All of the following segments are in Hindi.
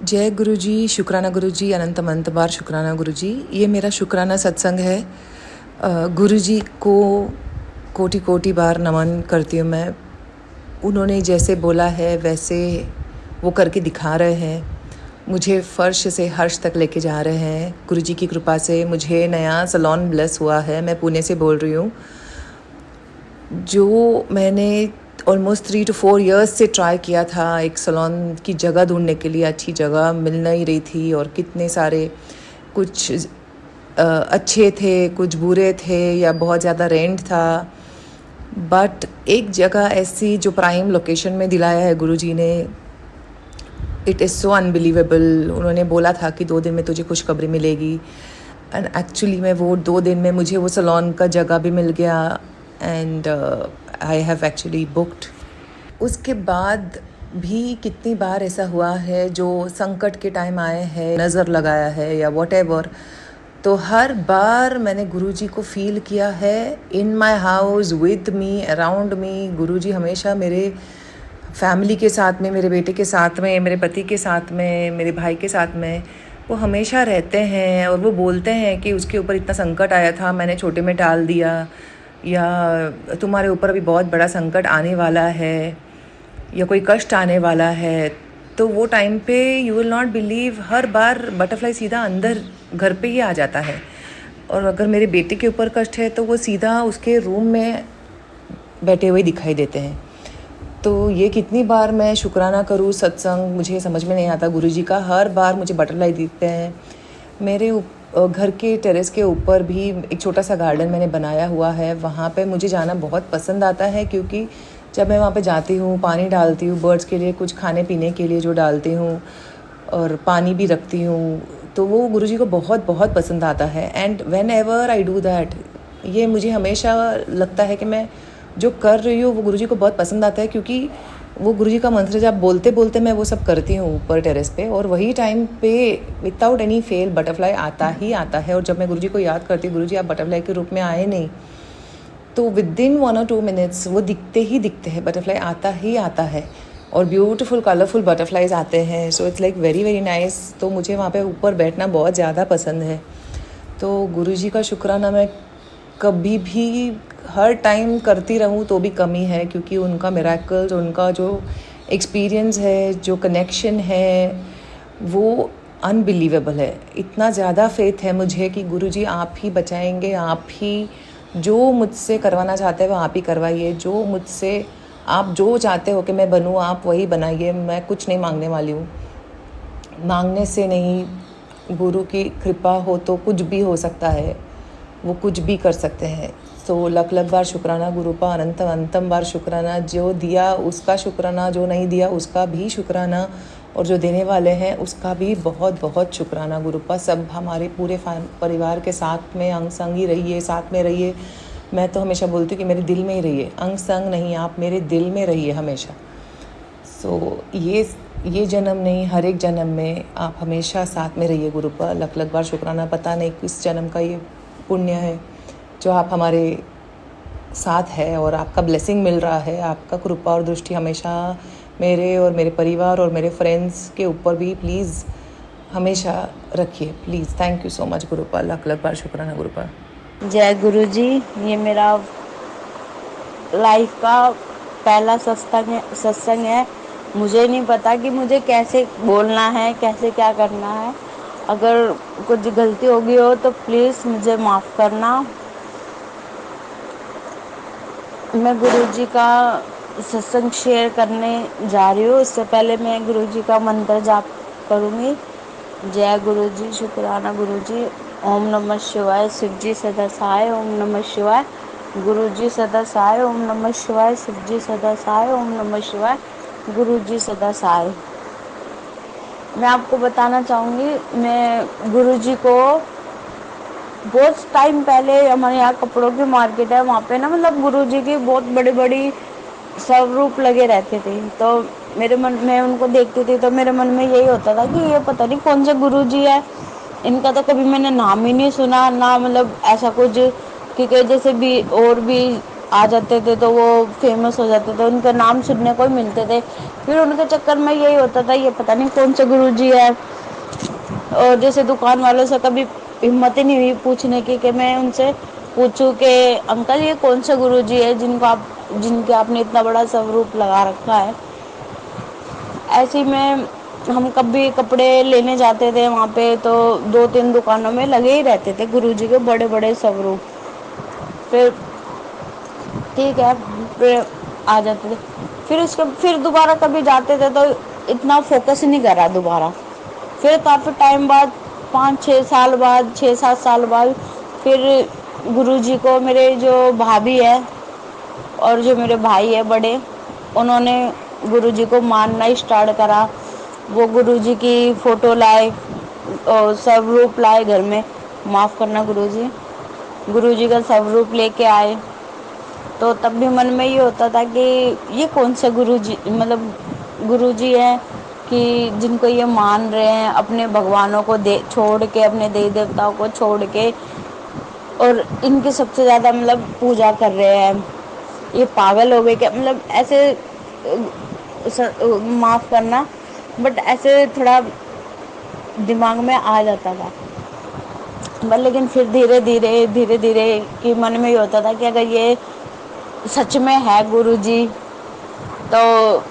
जय गुरु जी, शुक्राना गुरु जी, अनंत अनंत बार शुक्राना गुरु जी। ये मेरा शुक्राना सत्संग है। गुरु जी को कोटि कोटि बार नमन करती हूँ मैं। उन्होंने जैसे बोला है वैसे वो करके दिखा रहे हैं। मुझे फर्श से हर्ष तक लेके जा रहे हैं। गुरु जी की कृपा से मुझे नया सैलून ब्लेस हुआ है। मैं पुणे से बोल रही हूँ। जो मैंने ऑलमोस्ट 3 to 4 years से ट्राई किया था एक सैलून की जगह ढूंढने के लिए, अच्छी जगह मिल नहीं रही थी और कितने सारे कुछ अच्छे थे, कुछ बुरे थे या बहुत ज़्यादा रेंट था। बट एक जगह ऐसी जो प्राइम लोकेशन में दिलाया है गुरुजी ने, इट इज़ सो अनबिलीवेबल। उन्होंने बोला था कि 2 दिन में तुझे खुशखबरी मिलेगी एंड एक्चुअली में वो 2 दिन में मुझे वो सैलून का जगह भी मिल गया and I have actually booked. उसके बाद भी कितनी बार ऐसा हुआ है जो संकट के टाइम आए हैं, नज़र लगाया है या वॉटेवर, तो हर बार मैंने गुरुजी को फील किया है in my house, with me, around me. Guruji हमेशा मेरे फैमिली के साथ में, मेरे बेटे के साथ में, मेरे पति के साथ में, मेरे भाई के साथ में, वो हमेशा रहते हैं। और वो बोलते हैं कि उसके ऊपर इतना संकट आया था, मैंने छोटे में टाल दिया, या तुम्हारे ऊपर अभी बहुत बड़ा संकट आने वाला है या कोई कष्ट आने वाला है। तो वो टाइम पे you will not believe, her bar butterfly सीधा अंदर घर पे ही आ जाता है। और अगर मेरे बेटे के ऊपर कष्ट है तो वो सीधा उसके रूम में बैठे हुए दिखाई देते हैं। तो ये कितनी बार मैं शुक्राना करूँ सत्संग, मुझे समझ में नहीं आता गुरुजी का। हर बार मुझे बटरफ्लाई दिखते हैं। मेरे घर के टेरेस के ऊपर भी एक छोटा सा गार्डन मैंने बनाया हुआ है। वहाँ पे मुझे जाना बहुत पसंद आता है क्योंकि जब मैं वहाँ पे जाती हूँ, पानी डालती हूँ, बर्ड्स के लिए कुछ खाने पीने के लिए जो डालती हूँ और पानी भी रखती हूँ, तो वो गुरुजी को बहुत बहुत पसंद आता है। And when ever I do that, ये मुझे हमेशा लगता है कि मैं जो कर रही हूँ वो गुरुजी को बहुत पसंद आता है, क्योंकि वो गुरुजी का मंत्र जब बोलते बोलते मैं वो सब करती हूँ ऊपर टेरेस पे, और वही टाइम पे विदाउट एनी फेल बटरफ्लाई आता ही आता है। और जब मैं गुरुजी को याद करती हूँ, गुरुजी आप बटरफ्लाई के रूप में आए नहीं, तो विद इन 1 or 2 minutes वो दिखते ही दिखते हैं, बटरफ्लाई आता ही आता है और ब्यूटीफुल कलरफुल बटरफ्लाइज आते हैं। So it's like very very nice. तो मुझे वहाँ पे ऊपर बैठना बहुत ज़्यादा पसंद है। तो गुरुजी का शुक्राना मैं कभी भी हर टाइम करती रहूँ तो भी कमी है, क्योंकि उनका मिरेकल्स, उनका जो एक्सपीरियंस है, जो कनेक्शन है, वो अनबिलीवेबल है। इतना ज़्यादा फेथ है मुझे कि गुरुजी आप ही बचाएंगे, आप ही जो मुझसे करवाना चाहते हैं वो आप ही करवाइए। जो मुझसे आप जो चाहते हो कि मैं बनूँ, आप वही बनाइए। मैं कुछ नहीं मांगने वाली हूँ, मांगने से नहीं। गुरु की कृपा हो तो कुछ भी हो सकता है, वो कुछ भी कर सकते हैं। तो लख लख बार शुक्राना गुरु का, अनंतम अनंतम बार शुक्राना। जो दिया उसका शुक्राना, जो नहीं दिया उसका भी शुक्राना, और जो देने वाले हैं उसका भी बहुत बहुत शुक्राना गुरु का। सब हमारे पूरे परिवार के साथ में अंग संग ही रहिए, साथ में रहिए। मैं तो हमेशा बोलती हूँ कि मेरे दिल में ही रहिए, अंग संग नहीं, आप मेरे दिल में रहिए हमेशा। सो ये जन्म नहीं, हर एक जन्म में आप हमेशा साथ में रहिए गुरु का। लख लख बार शुक्राना। पता नहीं किस जन्म का ये पुण्य है जो आप हमारे साथ है और आपका ब्लेसिंग मिल रहा है। आपका कृपा और दृष्टि हमेशा मेरे और मेरे परिवार और मेरे फ्रेंड्स के ऊपर भी प्लीज़ हमेशा रखिए, please. Thank you so much Gurupa. लख लख बार शुक्राना गुरुपा। जय गुरु जी। ये मेरा लाइफ का पहला सत्संग है। मुझे नहीं पता कि मुझे कैसे बोलना है, कैसे क्या करना है। अगर कुछ गलती हो गई हो तो प्लीज़ मुझे माफ़ करना। मैं गुरुजी का सत्संग शेयर करने जा रही हूँ। इससे पहले मैं गुरुजी का मंत्र जाप करूँगी। जय गुरु जी, शुक्राना गुरु जी। ओम नमः शिवाय, शिव जी सदा सहाय। ओम नमः शिवाय, गुरु जी सदा सहाय। ओम नमः शिवाय, शिव जी सदा सहाय। ओम नमः शिवाय, गुरु जी सदा सहाय। मैं आपको बताना चाहूँगी, मैं गुरु जी को बहुत टाइम पहले, हमारे यहाँ कपड़ों की मार्केट है, वहाँ पे ना मतलब गुरुजी की बहुत बड़ी बड़ी स्वरूप लगे रहते थे। तो मेरे मन में उनको देखती थी तो मेरे मन में यही होता था कि ये पता नहीं कौन से गुरुजी है, इनका तो कभी मैंने नाम ही नहीं सुना ना, मतलब ऐसा कुछ। क्योंकि जैसे भी और भी आ जाते थे तो वो फेमस हो जाते थे, उनके नाम सुनने को ही मिलते थे। फिर उनके चक्कर में यही होता था, ये पता नहीं कौन से गुरुजी है। और जैसे दुकान वालों से कभी हिम्मत ही नहीं हुई पूछने की कि मैं उनसे पूछूं कि अंकल ये कौन से गुरुजी है जिनके आपने इतना बड़ा स्वरूप लगा रखा है। ऐसे में हम कभी कपड़े लेने जाते थे वहाँ पे, तो 2-3 दुकानों में लगे ही रहते थे गुरुजी के बड़े बड़े स्वरूप। फिर ठीक है, फिर आ जाते थे। फिर दोबारा कभी जाते थे तो इतना फोकस नहीं करा दोबारा। फिर काफ़ी टाइम बाद, 5-6 साल बाद, 6-7 साल बाद, फिर गुरुजी को मेरे जो भाभी है और जो मेरे भाई है बड़े, उन्होंने गुरुजी को मानना स्टार्ट करा। वो गुरुजी की फ़ोटो लाए और स्वरूप लाए घर में। माफ़ करना गुरुजी, गुरुजी का स्वरूप लेके आए। तो तब भी मन में ये होता था कि ये कौन से गुरुजी, मतलब गुरुजी हैं कि जिनको ये मान रहे हैं, अपने भगवानों को छोड़ के, अपने देवी देवताओं को छोड़ के, और इनकी सबसे ज़्यादा मतलब पूजा कर रहे हैं। ये पागल हो गए क्या, मतलब ऐसे माफ़ करना, बट ऐसे थोड़ा दिमाग में आ जाता था। बट लेकिन फिर धीरे धीरे कि मन में ये होता था कि अगर ये सच में है गुरुजी, तो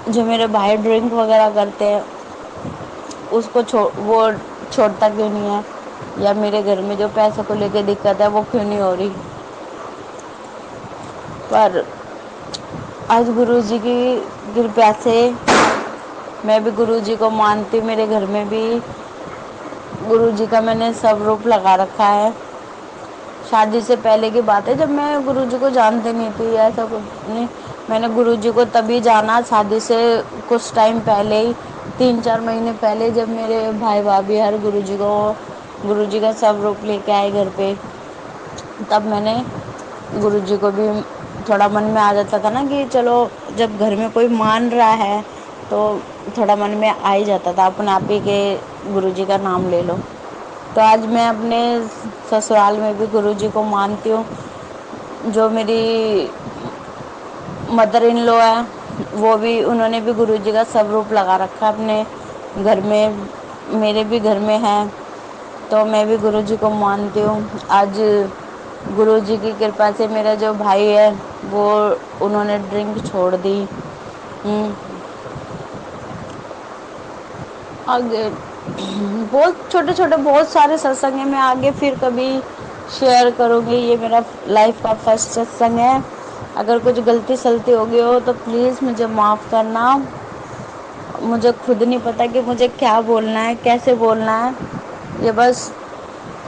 जो मेरे भाई ड्रिंक वगैरह करते हैं उसको वो छोड़ता क्यों नहीं है, या मेरे घर में जो पैसों को लेके दिक्कत है वो क्यों नहीं हो रही। पर आज गुरुजी की कृपा से मैं भी गुरुजी को मानती हूँ। मेरे घर में भी गुरुजी का मैंने सब रूप लगा रखा है। शादी से पहले की बात है, जब मैं गुरुजी को जानती नहीं थी, ऐसा कुछ नहीं। मैंने गुरुजी को तभी जाना शादी से कुछ टाइम पहले ही, 3-4 महीने पहले, जब मेरे भाई भाभी हर गुरुजी का सब रूप लेके आए घर पे। तब मैंने गुरुजी को भी थोड़ा मन में आ जाता था ना कि चलो, जब घर में कोई मान रहा है तो थोड़ा मन में आ ही जाता था अपने आप ही के गुरुजी का नाम ले लो। तो आज मैं अपने ससुराल में भी गुरुजी को मानती हूँ। जो मेरी मदर इन लॉ है, वो भी, उन्होंने भी गुरुजी का सब रूप लगा रखा है अपने घर में। मेरे भी घर में है, तो मैं भी गुरुजी को मानती हूँ। आज गुरुजी की कृपा से मेरा जो भाई है वो, उन्होंने ड्रिंक छोड़ दी। आगे बहुत छोटे छोटे बहुत सारे सत्संग हैं, मैं आगे फिर कभी शेयर करूँगी। ये मेरा लाइफ का फर्स्ट सत्संग है। अगर कुछ गलती सलती हो गई हो तो प्लीज़ मुझे माफ़ करना। मुझे खुद नहीं पता कि मुझे क्या बोलना है, कैसे बोलना है। ये बस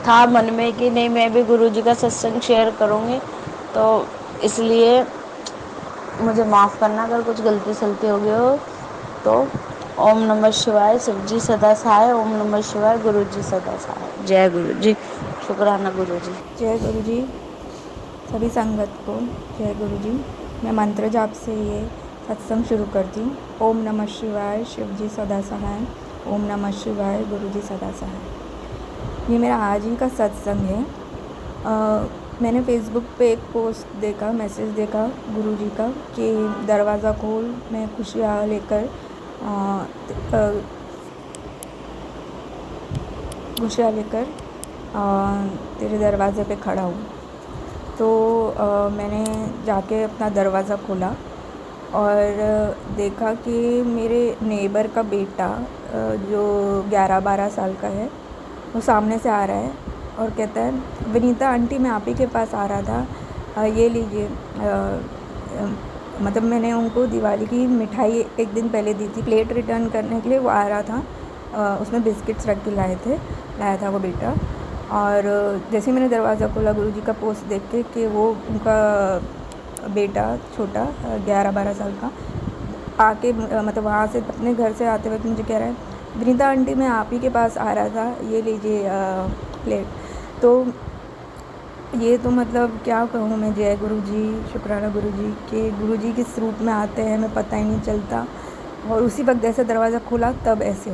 था मन में कि नहीं, मैं भी गुरुजी का सत्संग शेयर करूँगी, तो इसलिए मुझे माफ़ करना अगर कुछ गलती सलती हो गई हो तो। ओम नमः शिवाय, शिवजी सदा सहाय। ओम नमः शिवाय, गुरुजी सदा सहाय। जय गुरुजी। शुक्राना गुरुजी। जय गुरु जी। सभी संगत को जय गुरु जी। मैं मंत्र जाप से ये सत्संग शुरू करती हूँ। ओम नमः शिवाय, शिव जी सदा सहाय। ओम नमः शिवाय, गुरु जी सदा सहाय। ये मेरा आज ही का सत्संग है। मैंने फेसबुक पे एक पोस्ट देखा, मैसेज देखा गुरु जी का कि दरवाज़ा खोल, मैं खुशियाँ लेकर तेरे दरवाज़े पे खड़ा हूँ। तो मैंने जाके अपना दरवाज़ा खोला और देखा कि मेरे नेबर का बेटा जो 11-12 साल का है, वो सामने से आ रहा है और कहता है, विनीता आंटी मैं आप ही के पास आ रहा था, ये लीजिए। मतलब मैंने उनको दिवाली की मिठाई एक दिन पहले दी थी, प्लेट रिटर्न करने के लिए वो आ रहा था। उसमें बिस्किट्स रख के लाया था वो बेटा। और जैसे मैंने दरवाज़ा खोला गुरुजी का पोस्ट देख के कि वो उनका बेटा छोटा 11-12 साल का आके, मतलब वहाँ से अपने घर से आते वक्त मुझे कह रहा है, विनीता आंटी मैं आप ही के पास आ रहा था, ये लीजिए प्लेट। तो ये तो मतलब क्या कहूँ मैं, जय गुरुजी, शुक्राना गुरुजी के गुरुजी किस रूप में आते हैं हमें पता ही नहीं चलता। और उसी वक्त जैसे दरवाज़ा खोला तब ऐसे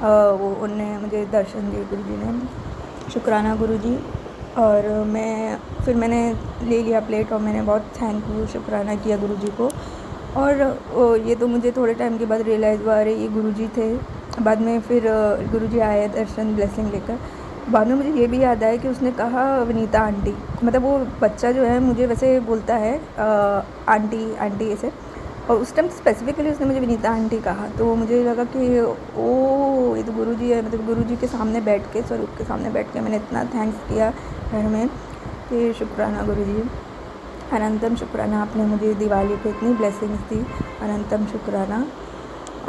वो उन्होंने मुझे दर्शन दिए गुरुजी ने। शुक्राना गुरुजी। और मैंने ले लिया प्लेट और मैंने बहुत थैंक यू शुक्राना किया गुरुजी को। और ये तो मुझे थोड़े टाइम के बाद रियलाइज़ हुआ, अरे ये गुरुजी थे। बाद में फिर गुरुजी आए दर्शन ब्लेसिंग लेकर। बाद में मुझे ये भी याद आया कि उसने कहा विनीता आंटी, मतलब वो बच्चा जो है मुझे वैसे बोलता है आंटी आंटी ऐसे, और उस टाइम स्पेसिफिकली उसने मुझे विनीता आंटी कहा। तो मुझे लगा कि ओ ये तो गुरुजी है। मतलब गुरुजी के सामने बैठ के, स्वरूप के सामने बैठ के मैंने इतना थैंक्स किया घर में कि शुक्राना गुरुजी, अनंतम शुक्राना, आपने मुझे दिवाली पे इतनी ब्लेसिंग्स दी, अनंतम शुक्राना।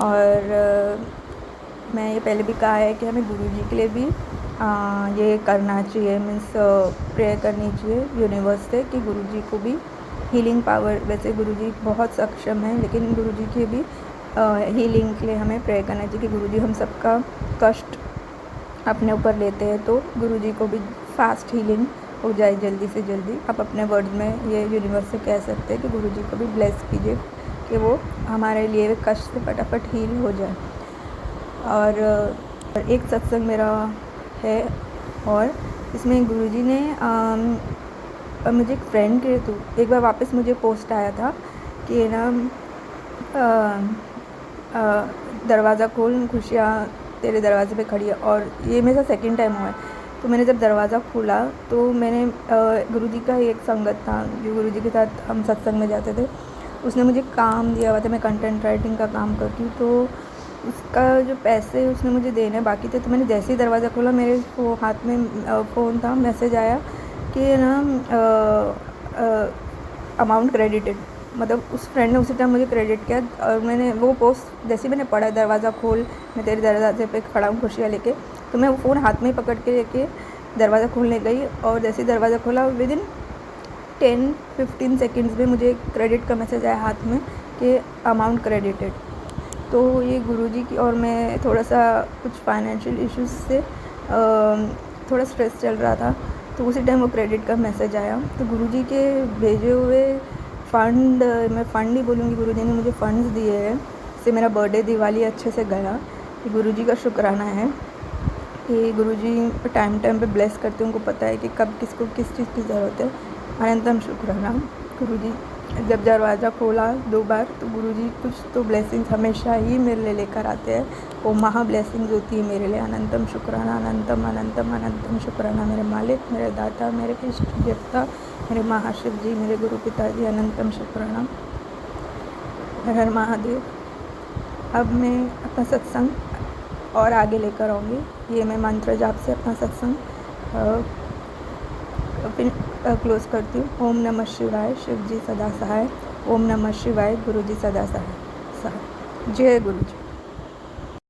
और मैं ये पहले भी कहा है कि हमें गुरुजी के लिए भी ये करना चाहिए, मीन्स प्रेयर करनी चाहिए यूनिवर्स से कि गुरुजी को भी हीलिंग पावर, वैसे गुरुजी बहुत सक्षम है लेकिन गुरुजी की भी हीलिंग के लिए हमें प्रेयर करना चाहिए कि गुरुजी हम सबका कष्ट अपने ऊपर लेते हैं तो गुरुजी को भी फास्ट हीलिंग हो जाए जल्दी से जल्दी। आप अपने वर्ड में ये यूनिवर्स से कह सकते हैं कि गुरुजी को भी ब्लेस कीजिए कि वो हमारे लिए कष्ट से फटाफट हील हो जाए। और एक सत्संग मेरा है और इसमें गुरुजी ने मुझे एक फ्रेंड के थ्रू एक बार वापस मुझे पोस्ट आया था कि ना दरवाज़ा खोल, खुशियाँ तेरे दरवाजे पे खड़ी है। और ये मेरा सेकंड टाइम हुआ है। तो मैंने जब दरवाज़ा खोला तो मैंने गुरुजी का एक संगत था जो गुरुजी के साथ हम सत्संग में जाते थे, उसने मुझे काम दिया हुआ था, मैं कंटेंट राइटिंग का काम करती हूँ, तो उसका जो पैसे उसने मुझे देने बाकी थे। तो मैंने जैसे ही दरवाज़ा खोला मेरे हाथ में फ़ोन था, मैसेज आया कि ना अमाउंट क्रेडिटेड, मतलब उस फ्रेंड ने उसी टाइम मुझे क्रेडिट किया। और मैंने वो पोस्ट जैसे मैंने पढ़ा, दरवाज़ा खोल मैं तेरे दरवाजे पे खड़ा हूँ खुशियाँ लेके, तो मैं वो फ़ोन हाथ में ही पकड़ के लेके दरवाज़ा खोलने गई। और जैसे ही दरवाज़ा खोला विदिन 10-15 सेकेंड्स में मुझे क्रेडिट का मैसेज आया हाथ में कि अमाउंट क्रेडिटेड। तो ये गुरुजी की, और मैं थोड़ा सा कुछ फाइनेंशियल इश्यूज से थोड़ा स्ट्रेस चल रहा था, तो उसी टाइम वो क्रेडिट का मैसेज आया। तो गुरुजी के भेजे हुए फ़ंड, मैं फ़ंड ही बोलूँगी, गुरुजी ने मुझे फ़ंड्स दिए हैं, इससे मेरा बर्थडे दिवाली अच्छे से गया। ये गुरुजी का शुक्राना है कि गुरुजी टाइम टाइम पे ब्लेस करते हैं, उनको पता है कि कब किसको किस चीज़ की ज़रूरत है। अनंतम शुक्राना गुरुजी। जब दरवाज़ा खोला 2 बार तो गुरुजी कुछ तो ब्लेसिंग्स हमेशा ही मेरे लिए लेकर आते हैं, वो महा ब्लेसिंग्स होती है मेरे लिए। अनंतम शुक्राना, अनंतम अनंतम अनंतम शुक्राना मेरे मालिक, मेरे दाता, मेरे इष्ट देवता, मेरे महाशिव जी, मेरे गुरु पिताजी, अनंतम शुक्राना। हर हर महादेव। अब मैं अपना सत्संग और आगे लेकर आऊँगी। ये मैं मंत्र जाप से अपना सत्संग क्लोज़ करती हूँ। ओम नमः शिवाय, शिव जी सदा सहाय। ओम नमः शिवाय, गुरु जी सदा सहाय। जय गुरु जी।